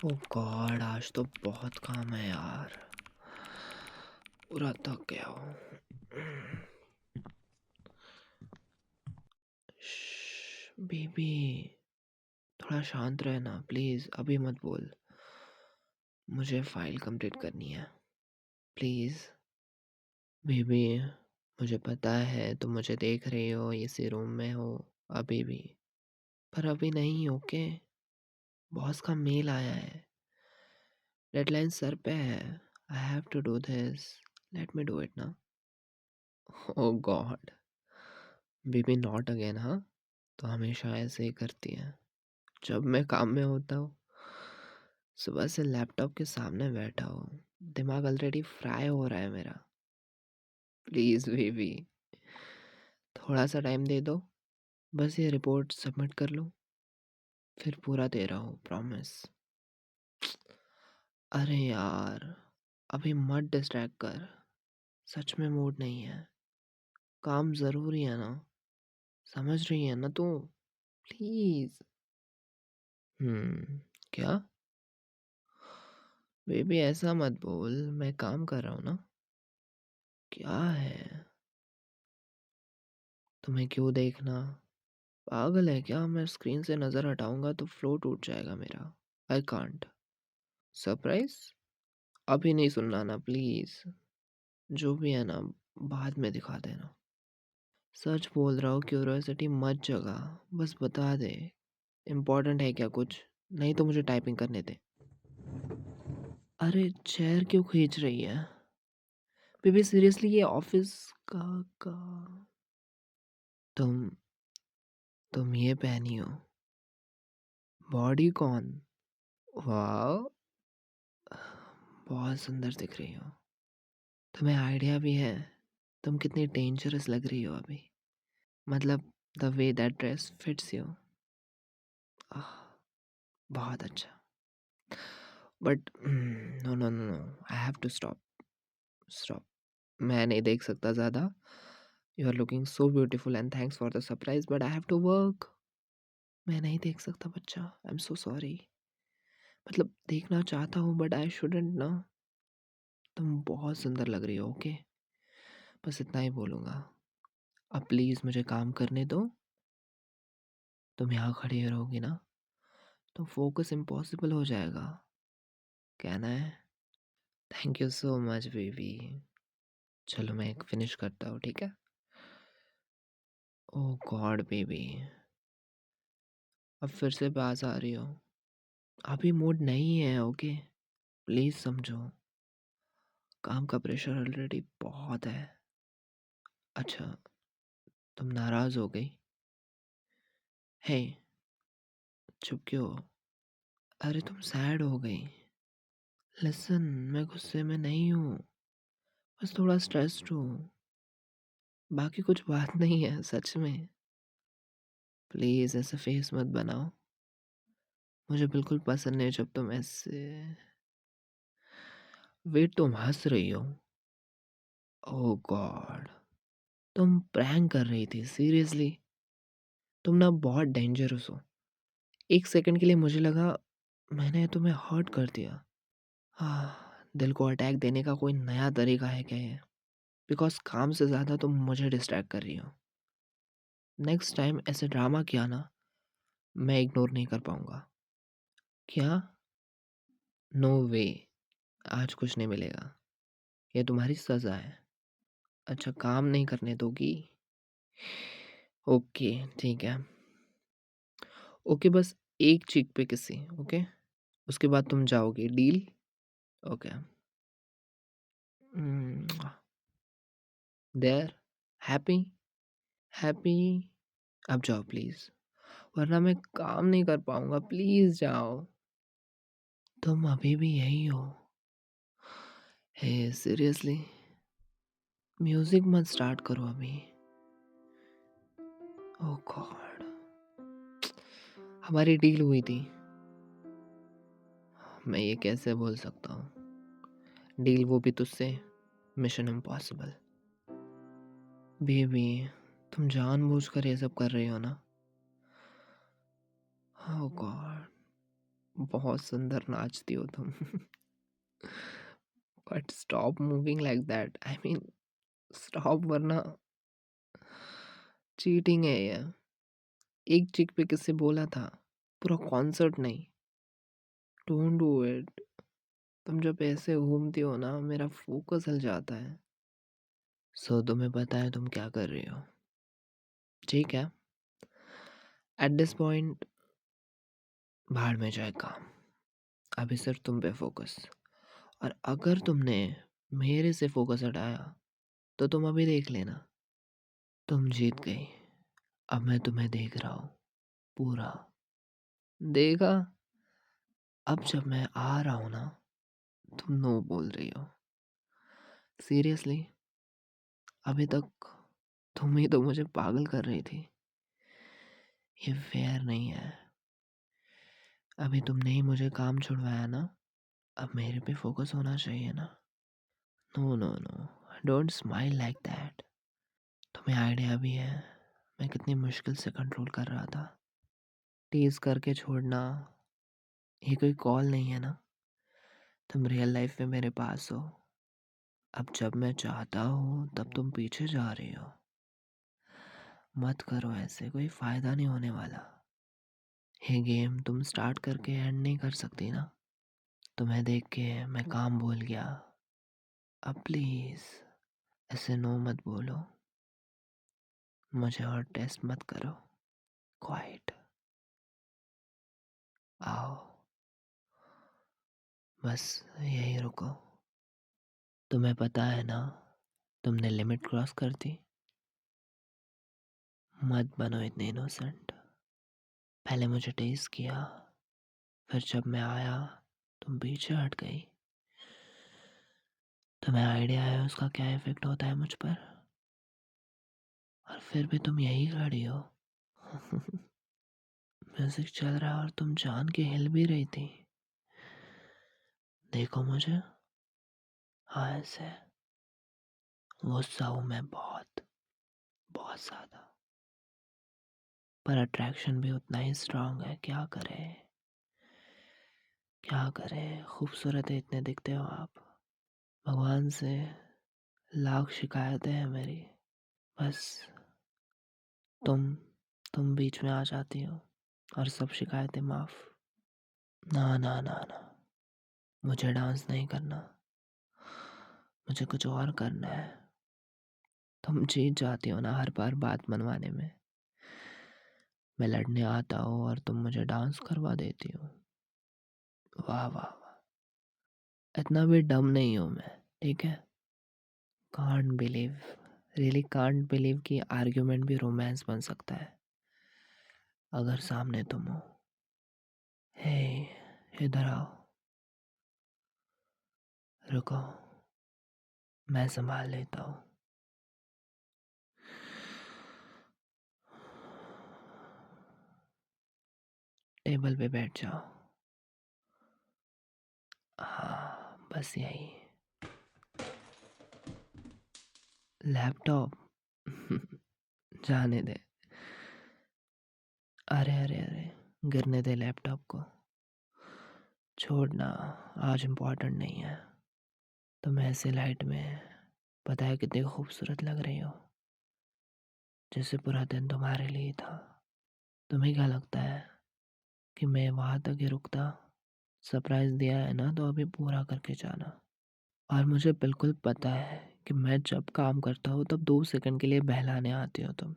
ओह God, आज तो बहुत काम है यार। पूरा थक गया हूँ। बेबी, थोड़ा शांत रहना प्लीज, अभी मत बोल। मुझे फाइल कंप्लीट करनी है, प्लीज। बेबी, मुझे पता है तुम मुझे देख रही हो, इसी रूम में हो अभी भी, पर अभी नहीं। ओके, बॉस का मेल आया है, डेडलाइन सर पे है। I have to do this, let me do it ना। Oh God, baby not again. हाँ, तो हमेशा ऐसे ही करती है जब मैं काम में होता हूँ। सुबह से लैपटॉप के सामने बैठा हूँ, दिमाग ऑलरेडी फ्राई हो रहा है मेरा। प्लीज बेबी, थोड़ा सा टाइम दे दो, बस ये रिपोर्ट सबमिट कर लूँ, फिर पूरा दे रहा हूँ, प्रॉमिस। अरे यार, अभी मत डिस्ट्रैक्ट कर, सच में मूड नहीं है। काम ज़रूरी है ना, समझ रही है ना तू? प्लीज। क्या? बेबी ऐसा मत बोल, मैं काम कर रहा हूँ ना। क्या है, तुम्हें क्यों देखना? पागल है क्या? मैं स्क्रीन से नज़र हटाऊंगा तो फ्लो टूट जाएगा मेरा। I can't. सरप्राइज अभी नहीं सुनना ना प्लीज। जो भी है ना, बाद में दिखा देना। सच बोल रहा हूँ, क्यूरियोसिटी मत जगा, बस बता दे। इम्पोर्टेंट है क्या कुछ? नहीं तो मुझे टाइपिंग करने दे। अरे चेयर क्यों खींच रही है? बेबी सीरियसली, ये ऑफिस का तुम तुम ये पहनी हो? बॉडी कौन? वाह, बहुत सुंदर दिख रही हो। तुम्हें आइडिया भी है तुम कितनी डेंजरस लग रही हो अभी? मतलब the way that dress fits you. बहुत अच्छा। But no no no no, I have to stop. Stop, मैं नहीं देख सकता ज़्यादा। You are looking so beautiful and thanks for the surprise, but I have to work. मैं नहीं देख सकता बच्चा, आई एम सो सॉरी। मतलब देखना चाहता हूँ बट आई शुडंट ना। तुम बहुत सुंदर लग रही हो, ओके? बस इतना ही बोलूँगा। अब प्लीज़ मुझे काम करने दो। तुम यहाँ खड़ी रहोगी ना तो फोकस इम्पॉसिबल हो जाएगा। कहना है? Thank you so much baby. चलो मैं एक फिनिश करता हूँ, ठीक है? ओह गॉड बेबी, अब फिर से पास आ रही हो। अभी मूड नहीं है, ओके? प्लीज़ समझो, काम का प्रेशर ऑलरेडी बहुत है। अच्छा, तुम नाराज़ हो गई? हे, चुप क्यों हो? अरे तुम सैड हो गई? लिसन, मैं गुस्से में नहीं हूँ, बस थोड़ा स्ट्रेस्ड हूँ। बाकी कुछ बात नहीं है सच में। प्लीज़ ऐसा फेस मत बनाओ, मुझे बिल्कुल पसंद नहीं जब तुम ऐसे। वेट, तुम हंस रही हो? ओह गॉड, तुम प्रैंक कर रही थी सीरियसली? तुम ना बहुत डेंजरस हो। एक सेकंड के लिए मुझे लगा मैंने तुम्हें हर्ट कर दिया। हाँ, दिल को अटैक देने का कोई नया तरीका है क्या ये? बिकॉज काम से ज़्यादा तुम मुझे डिस्ट्रैक्ट कर रही हो। नेक्स्ट टाइम ऐसे ड्रामा किया ना, मैं इग्नोर नहीं कर पाऊंगा। क्या? नो वे, आज कुछ नहीं मिलेगा, ये तुम्हारी सज़ा है। अच्छा, काम नहीं करने दोगी? ओके, ठीक है। ओके, बस एक चीक पे किसी, ओके? उसके बाद तुम जाओगे, deal? Okay. There, happy? Happy? अब जाओ प्लीज़, वरना मैं काम नहीं कर पाऊंगा। प्लीज़ जाओ। तुम अभी भी यही हो? हे सीरियसली, म्यूजिक मत स्टार्ट करो अभी। ओह गॉड, हमारी डील हुई थी, मैं ये कैसे भूल सकता हूँ? डील वो भी तुझसे, मिशन इम्पॉसिबल। बेबी, तुम जानबूझकर ये सब कर रही हो ना? ओह गॉड, बहुत सुंदर नाचती हो तुम। But stop moving like that, I mean stop, वरना चीटिंग है ये। एक चिक पे किससे बोला था, पूरा कॉन्सर्ट नहीं। Don't do it. तुम जब ऐसे घूमती हो ना, मेरा फोकस हिल जाता है। सो तुम्हें पता है तुम क्या कर रही हो, ठीक है? एट दिस पॉइंट भाड़ में जाए काम, अभी सिर्फ तुम पे फोकस। और अगर तुमने मेरे से फोकस हटाया तो तुम अभी देख लेना, तुम जीत गई। अब मैं तुम्हें देख रहा हूँ पूरा। देखा? अब जब मैं आ रहा हूँ ना, तुम नो बोल रही हो। सीरियसली, अभी तक तुम ही तो मुझे पागल कर रही थी। ये फेयर नहीं है। अभी तुमने ही मुझे काम छुड़वाया ना, अब मेरे पे फोकस होना चाहिए ना। No no no, don't smile like that. तुम्हें आइडिया भी है मैं कितनी मुश्किल से कंट्रोल कर रहा था। टीज करके छोड़ना ये कोई कॉल नहीं है ना। तुम रियल लाइफ में मेरे पास हो। अब जब मैं चाहता हूँ तब तुम पीछे जा रही हो। मत करो ऐसे, कोई फायदा नहीं होने वाला। ये गेम तुम स्टार्ट करके एंड नहीं कर सकती ना। तुम्हें देख के मैं काम भूल गया। अब प्लीज ऐसे नो मत बोलो। मुझे और टेस्ट मत करो। क्वाइट आओ, बस यही रुको। तुम्हें पता है ना, तुमने लिमिट क्रॉस कर दी। मत बनो इतने इनोसेंट। पहले मुझे टेस्ट किया, फिर जब मैं आया तुम पीछे हट गई। तुम्हें आइडिया है उसका क्या इफेक्ट होता है मुझ पर? और फिर भी तुम यही खड़ी हो। म्यूजिक चल रहा है और तुम जान के हिल भी रही थी। देखो मुझे, हाँ ऐसे। गुस्सा हूँ मैं बहुत, बहुत ज्यादा। पर अट्रैक्शन भी उतना ही स्ट्रांग है। क्या करे, क्या करे। खूबसूरत है इतने दिखते हो आप। भगवान से लाख शिकायतें हैं मेरी। बस तुम तुम बीच में आ जाती हो और सब शिकायतें माफ। ना ना ना ना, मुझे डांस नहीं करना, मुझे कुछ और करना है। तुम जीत जाती हो ना हर बार बात मनवाने में। मैं लड़ने आता हूँ और तुम मुझे डांस करवा देती हो। वाह वाह वाह, इतना भी डम नहीं हूँ मैं, ठीक है? Can't believe, really can't believe कि आर्ग्यूमेंट भी रोमांस बन सकता है अगर सामने तुम हो। हे, इधर आओ, रुको, मैं संभाल लेता हूँ। टेबल पे बैठ जाओ। हाँ बस यही। लैपटॉप? जाने दे। अरे अरे अरे, गिरने दे लैपटॉप को। छोड़ना, आज इम्पोर्टेंट नहीं है। तुम ऐसे लाइट में पता है कितनी खूबसूरत लग रही हो, जैसे पूरा दिन तुम्हारे लिए था। तुम्हें क्या लगता है कि मैं वहाँ तक ही रुकता? सरप्राइज दिया है ना, तो अभी पूरा करके जाना। और मुझे बिल्कुल पता है कि मैं जब काम करता हूँ तब 2 सेकंड के लिए बहलाने आती हो तुम,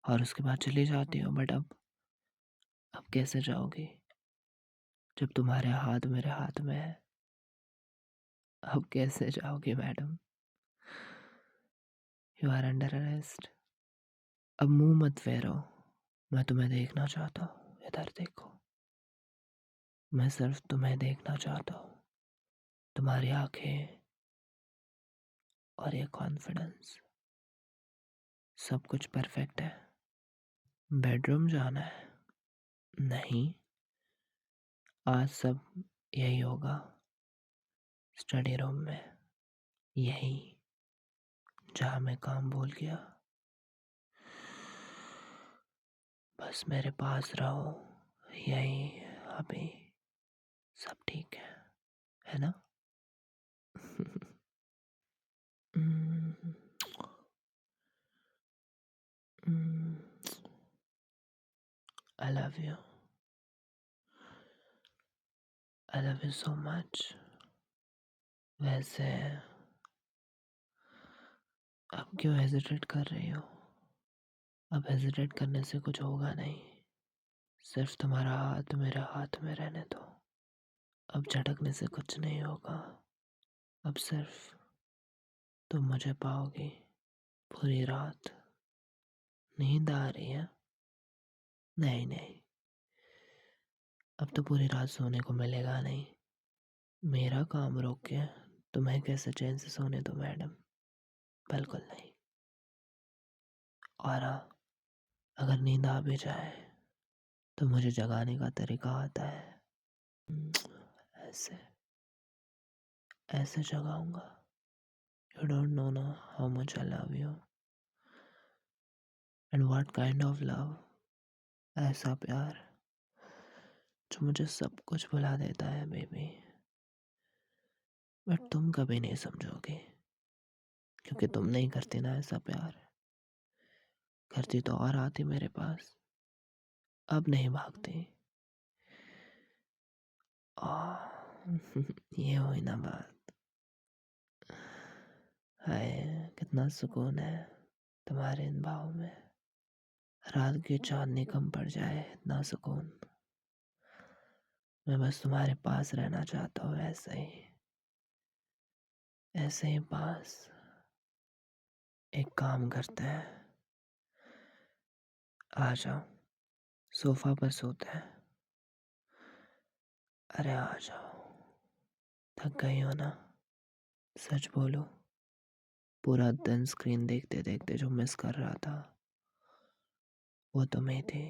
और उसके बाद चली जाती हो। बट अब कैसे जाओगी जब तुम्हारे हाथ मेरे हाथ में है? अब कैसे जाओगी madam? You are under arrest. अब मुंह मत फेरो, मैं तुम्हें देखना चाहता हूँ। इधर देखो, मैं सिर्फ तुम्हें देखना चाहता हूँ। तुम्हारी आंखें और ये कॉन्फिडेंस, सब कुछ परफेक्ट है। बेडरूम जाना है? नहीं, आज सब यही होगा। स्टडी रूम में, यही जहाँ मैं काम भूल गया। बस मेरे पास रहो, यही अभी। सब ठीक है ना? Mm, mm, I love you. I love you so much. वैसे अब क्यों हेजिटेट कर रही हो? अब हेजिटेट करने से कुछ होगा नहीं। सिर्फ तुम्हारा हाथ मेरे हाथ में रहने दो। अब झटकने से कुछ नहीं होगा। अब सिर्फ तुम मुझे पाओगी पूरी रात। नींद आ रही है? नहीं नहीं, अब तो पूरी रात सोने को मिलेगा नहीं। मेरा काम रोक के तुम्हें कैसे चैन से सोने दो मैडम? बिल्कुल नहीं। और हाँ, अगर नींद आ भी जाए तो मुझे जगाने का तरीका आता है। ऐसे ऐसे जगाऊंगा। यू डोंट नो ना how much I love you and what kind of love. ऐसा प्यार जो मुझे सब कुछ भुला देता है बेबी। बट तुम कभी नहीं समझोगे, क्योंकि तुम नहीं करती ना ऐसा प्यार। करती तो और आती मेरे पास। अब नहीं भागती। ये हुई ना बात। हाय, कितना सुकून है तुम्हारे इन बाहों में। रात की चांदनी कम पड़ जाए इतना सुकून। मैं बस तुम्हारे पास रहना चाहता हूँ, ऐसे ही पास। एक काम करते हैं, आ जाओ सोफा पर सोते हैं। अरे आ जाओ। थक गई हो ना? सच बोलो, पूरा दिन स्क्रीन देखते देखते जो मिस कर रहा था वो तुम्हें थी।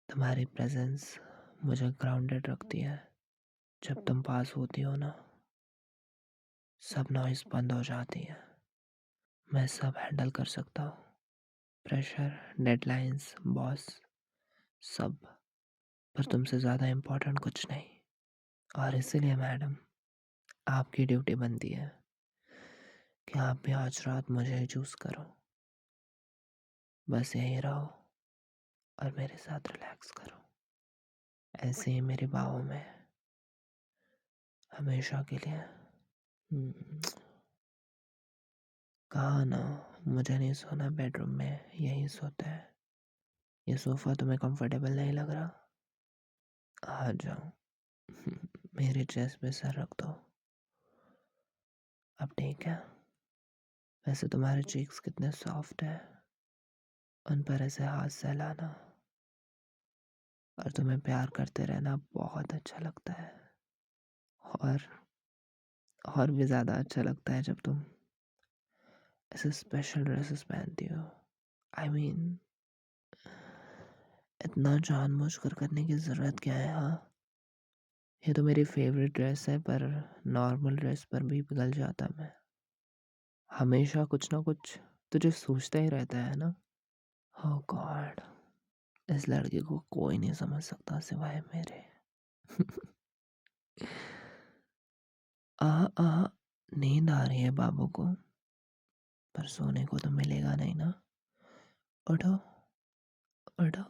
तुम्हारी प्रेजेंस मुझे ग्राउंडेड रखती है। जब तुम पास होती हो ना, सब नॉइस बंद हो जाती है। मैं सब हैंडल कर सकता हूँ। प्रेशर, डेडलाइंस, बॉस, सब। पर तुमसे ज़्यादा इम्पोर्टेंट कुछ नहीं। और इसीलिए मैडम, आपकी ड्यूटी बनती है कि आप भी आज रात मुझे ही चूज़ करो। बस यही रहो और मेरे साथ रिलैक्स करो, ऐसे ही मेरी बाहों में हमेशा के लिए। हम्म, कहा ना, मुझे नहीं सोना बेडरूम में, यही सोते हैं। ये सोफ़ा तुम्हें कंफर्टेबल नहीं लग रहा? आ जाओ। मेरे चेस्ट पे सर रख दो। अब ठीक है? वैसे तुम्हारे चीक्स कितने सॉफ्ट हैं, उन पर ऐसे हाथ सहलाना और तुम्हें प्यार करते रहना बहुत अच्छा लगता है। और और भी ज़्यादा अच्छा लगता है जब तुम ऐसे स्पेशल ड्रेसेस पहनती हो। आई मीन, इतना जानबूझकर करने की ज़रूरत क्या है? हाँ, ये तो मेरी फेवरेट ड्रेस है, पर नॉर्मल ड्रेस पर भी पिघल जाता मैं। हमेशा कुछ ना कुछ तुझे सोचता ही रहता है ना? ओह गॉड, इस लड़के को कोई नहीं समझ सकता सिवाय मेरे। आह आह, नींद आ रही है बाबू को, पर सोने को तो मिलेगा नहीं ना। उठो उठो।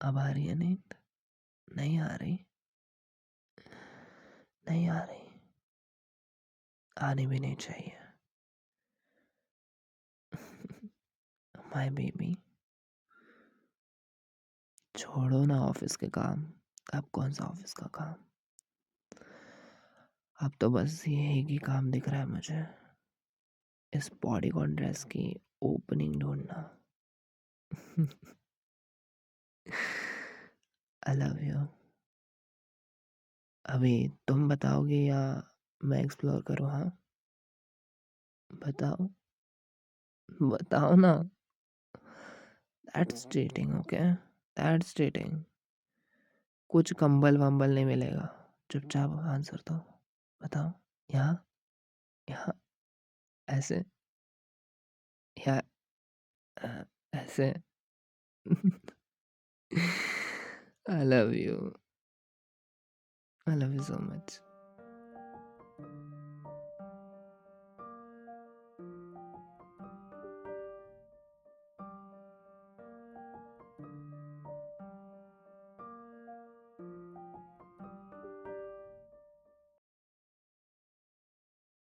अब आ रही है नींद? नहीं आ रही? नहीं आ रही? आनी भी नहीं चाहिए। माय बेबी, छोड़ो ना ऑफिस के काम। अब कौन सा ऑफिस का काम? अब तो बस ये एक ही काम दिख रहा है मुझे, इस बॉडीकॉन ड्रेस की ओपनिंग ढूंढना। I love you. अभी तुम बताओगे या मैं एक्सप्लोर करूँ? हाँ, बताओ बताओ ना। That's cheating, okay? That's cheating. कुछ कंबल वंबल नहीं मिलेगा, चुपचाप आंसर दो। बताओ। यहाँ? यहाँ? ऐसे? या ऐसे? I love you. I love you so much.